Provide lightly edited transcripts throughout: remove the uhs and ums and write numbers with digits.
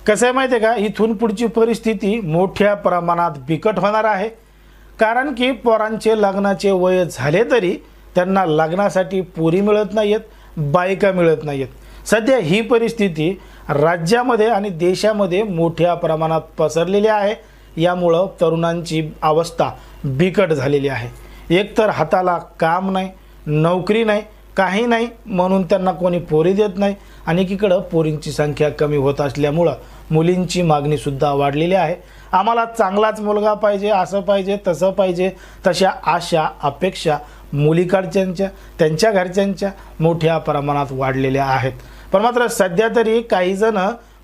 कसं आहे माहिती आहे का, इथून पुढची परिस्थिती मोठ्या प्रमाणात बिकट होणार आहे। कारण की पोरांचे लग्नाचे वय झाले तरी त्यांना लग्नासाठी पोरी मिळत नाहीत, बायका मिळत नाहीत। सध्या ही परिस्थिती राज्यामध्ये आणि देशामध्ये मोठ्या प्रमाणात पसरलेली आहे। यामुळे तरुणांची अवस्था बिकट झालेली आहे। एकतर हाताला काम नाही, नोकरी नाही, काही नाही, म्हणून त्यांना कोणी पोरी देत नाही। आणि एकीकडे पोरींची संख्या कमी होत असल्यामुळे मुलींची मागणी सुद्धा वाढलेली आहे। आम्हाला चांगलाच मुलगा पाहिजे, असं पाहिजे, तसं पाहिजे, तशा आशा अपेक्षा मुलीकडच्यांच्या त्यांच्या घरच्यांच्या मोठ्या प्रमाणात वाढलेल्या आहेत। पण मात्र सध्या तरी काही जण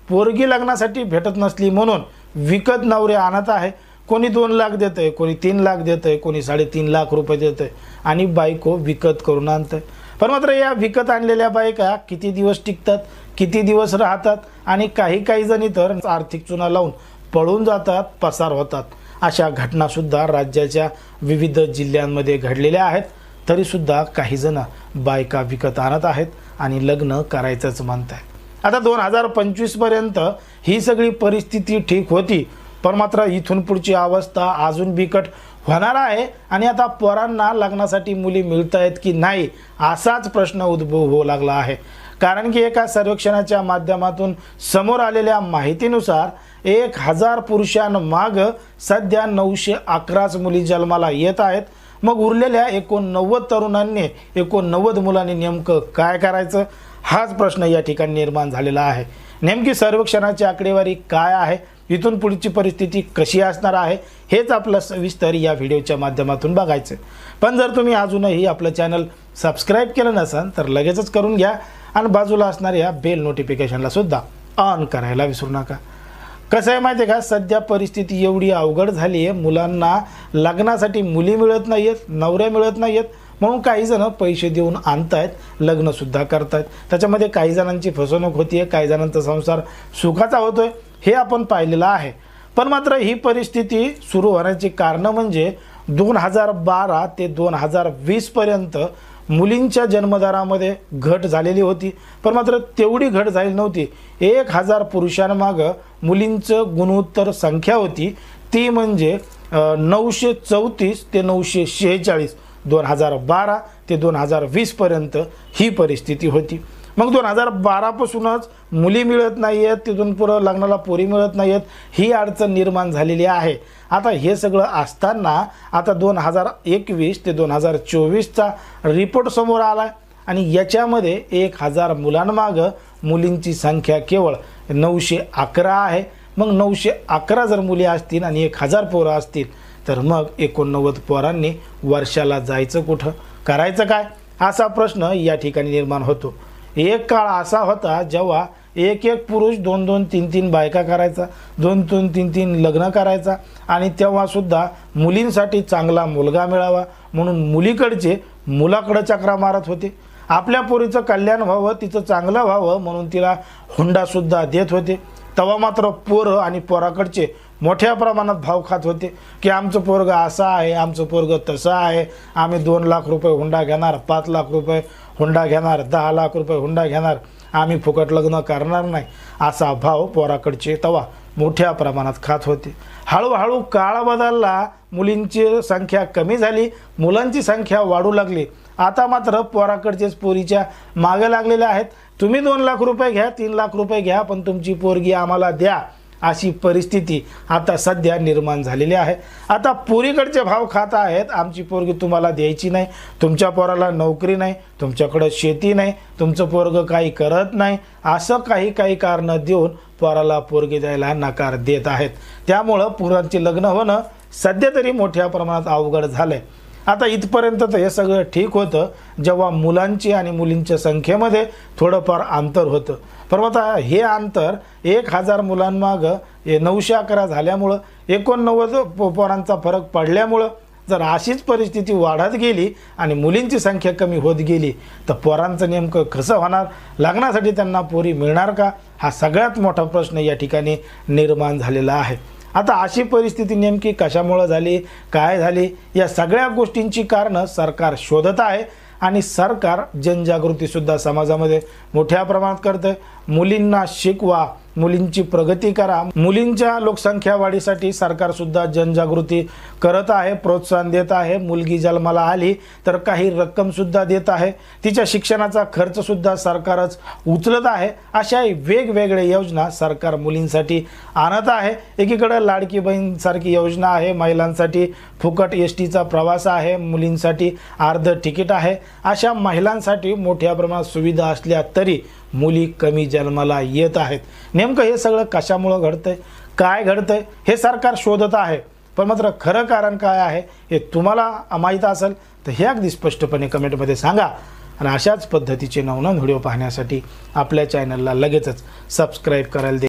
पोरगी लग्नासाठी भेटत नसली म्हणून विकत नवरे आणत आहे। कोणी 2 लाख देतंय, कोणी 3 लाख देतंय, कोणी 3.5 लाख रुपये देतंय आणि बायको विकत करून आणतंय। पण मात्र या विकत आणलेल्या बायका किती दिवस टिकतात, किती दिवस राहतात आणि काही जणी तर आर्थिक चुना लावून पळून जातात, पसार होतात। अशा घटना सुद्धा राज्याच्या विविध जिल्ह्यांमध्ये घडलेल्या आहेत। तरी सुद्धा काही जण बायका विकत आणत आहेत आणि लग्न करायचंच म्हणतात। आता 2025 पर्यंत ही सगळी परिस्थिती ठीक होती, पण मात्र इथून पुढची अवस्था अजून बिकट होणार आहे। आणि आता पोरांना लग्नासाठी मुली मिळत आहेत की नाही असाच प्रश्न उद्भव होऊ लागला आहे। कारण की एका सर्वेक्षणाच्या माध्यमातून समोर आलेल्या माहितीनुसार 1000 पुरुषांमाग सध्या 911 मुली जन्माला येत आहेत। मग उरलेल्या 89 तरुणांनी 89 मुलांनी नेमकं काय करायचं हाच प्रश्न या ठिकाणी निर्माण झालेला आहे। नेमकी सर्वेक्षणाची आकडेवारी काय आहे, इथून पुढची परिस्थिती कशी असणार आहे, हेच आपलं सविस्तर या व्हिडिओच्या माध्यमातून बघायचं। पण जर तुम्ही अजूनही आपलं चॅनल सबस्क्राईब केलं नसेल तर लगेचच करून घ्या आणि बाजूला असणाऱ्या बेल नोटिफिकेशनला सुद्धा ऑन करायला विसरू नका। कसं आहे माहिती आहे का, सध्या परिस्थिती एवढी अवघड झाली आहे, मुलांना लग्नासाठी मुली मिळत नाहीत, नवरे मिळत नाहीत, म्हणून काही जण पैसे देऊन आणतायत, लग्न सुद्धा करतायत। त्याच्यामध्ये काही जणांची फसवणूक होतीये, काही जणांचा संसार सुखाचा होतोय, हे आपण पाहिलेलं आहे। पण मात्र ही परिस्थिती सुरू होण्याची कारण म्हणजे 2012 ते 2020 पर्यंत मुलींच्या जन्मदरामध्ये घट झालेली होती, पण मात्र तेवढी घट झाली नव्हती। 1000 पुरुषांमाग मुलींचं गुणोत्तर संख्या होती ती म्हणजे 934 ते 946। 2012 ते 2020 पर्यंत ही परिस्थिती होती। मग 2012 पासूनच मुली मिळत नाहीयेत, तिथून पुढे लग्नाला पोरी मिळत नाहीयेत, ही अडचण निर्माण झालेली आहे। आता हे सगळं असताना आता 2021 ते 2024चा रिपोर्ट समोर आलाय आणि याच्यामध्ये 1000 मुलांमाग मुलींची संख्या केवळ 911 आहे। मग 911 जर मुली असतील आणि 1000 पोरं असतील तर मग 89 पोरांनी वर्षाला जायचं कुठं, करायचं काय असा प्रश्न या ठिकाणी निर्माण होतो। एक काळ असा होता जेव्हा एक पुरुष 2-2, 3-3 बायका करायचा, 2-2, 3-3 लग्न करायचा आणि तेव्हा सुद्धा मुलींसाठी चांगला मुलगा मिळावा म्हणून मुलीकडचे मुलाकडे चक्रा मारत होते। आपल्या पोरीचं कल्याण व्हावं, तिचं चांगलं व्हावं म्हणून तिला हुंडा सुद्धा देत होते। तेव्हा मात्र पोरं आणि पोराकडचे मोठ्या प्रमाणात भाव खात होते की आमचं पोरग असं आहे, आमचं पोरग तसं आहे, आम्ही 2 लाख रुपये हुंडा घेणार, 5 लाख रुपये हुंडा घेणार, 10 लाख रुपये हुंडा घेणार, आम्ही फुकट लग्न करणार नाही असा भाव पोराकडचे तेव्हा मोठ्या प्रमाणात खात होते। हळूहळू काळ बदलला, मुलींची संख्या कमी झाली, मुलांची संख्या वाढू लागली। आता मात्र पोराकडचेच पोरीच्या मागे लागलेले आहेत। तुम्ही 2 लाख रुपये घ्या, 3 लाख रुपये घ्या, पण तुमची पोरगी आम्हाला द्या अशी परिस्थिती आता सध्या निर्माण झालेली आहे। आता पोरीकडचे भाव खात आहेत, आमची पोरगी तुम्हाला द्यायची नाही, तुमच्या पोराला नोकरी नाही, तुमच्याकडे शेती नाही, तुमचं पोरग काही करत नाही, असं काही कारण देऊन पोराला पोरगी द्यायला नकार देत आहेत। त्यामुळं पोरांचे लग्न होणं सध्या तरी मोठ्या प्रमाणात अवघड झालंय। आता इथपर्यंत तर हे सगळं ठीक होतं जेव्हा मुलांची आणि मुलींच्या संख्येमध्ये थोडंफार अंतर होतं, पण आता हे अंतर 1000 मुलांमाग 911 झाल्यामुळं 89 पोरांचा फरक पडल्यामुळं जर अशीच परिस्थिती वाढत गेली आणि मुलींची संख्या कमी होत गेली तर पोरांचं नेमकं कसं होणार, लग्नासाठी त्यांना पोरी मिळणार का, हा सगळ्यात मोठा प्रश्न या ठिकाणी निर्माण झालेला आहे। आता अशी परिस्थिती नेमकी कशामुळे झाली, काय झाली, या सगळ्या गोष्टींची कारणं सरकार शोधत आहे आणि सरकार जनजागृती सुद्धा समाजामध्ये मोठ्या प्रमाणात करते। मुलींना शिकवा, मुलींची प्रगती करा। मुलींच्या लोकसंख्या वाढीसाठी सरकार सुद्धा जनजागृती करत आहे, प्रोत्साहन देत आहे। मुलगी जन्माला आली तर काही रक्कम सुद्धा देत आहे, तिच्या शिक्षणाचा खर्च सुद्धा सरकारच उचलत आहे। अशा वेगवेगळ्या योजना सरकार मुलींसाठी आणत आहे। एकीकडे लाडकी बहीण सारखी योजना आहे, महिलांसाठी फुकट एसटीचा प्रवास आहे, मुलींसाठी अर्ध तिकीट आहे। अशा महिलांसाठी मोठ्या प्रमाणात सुविधा असल्या तरी मुली कमी जन्माला येत आहेत। नेमकं हे सगळं कशामुळे घडतंय, काय घडतंय हे सरकार शोधत आहे, पण मात्र खरं कारण काय आहे हे तुम्हाला माहीत असेल तर हे अगदी स्पष्टपणे कमेंटमध्ये सांगा। आणि अशाच पद्धतीचे नवनवीन व्हिडिओ पाहण्यासाठी आपल्या चॅनलला लगेचच सबस्क्राईब करायला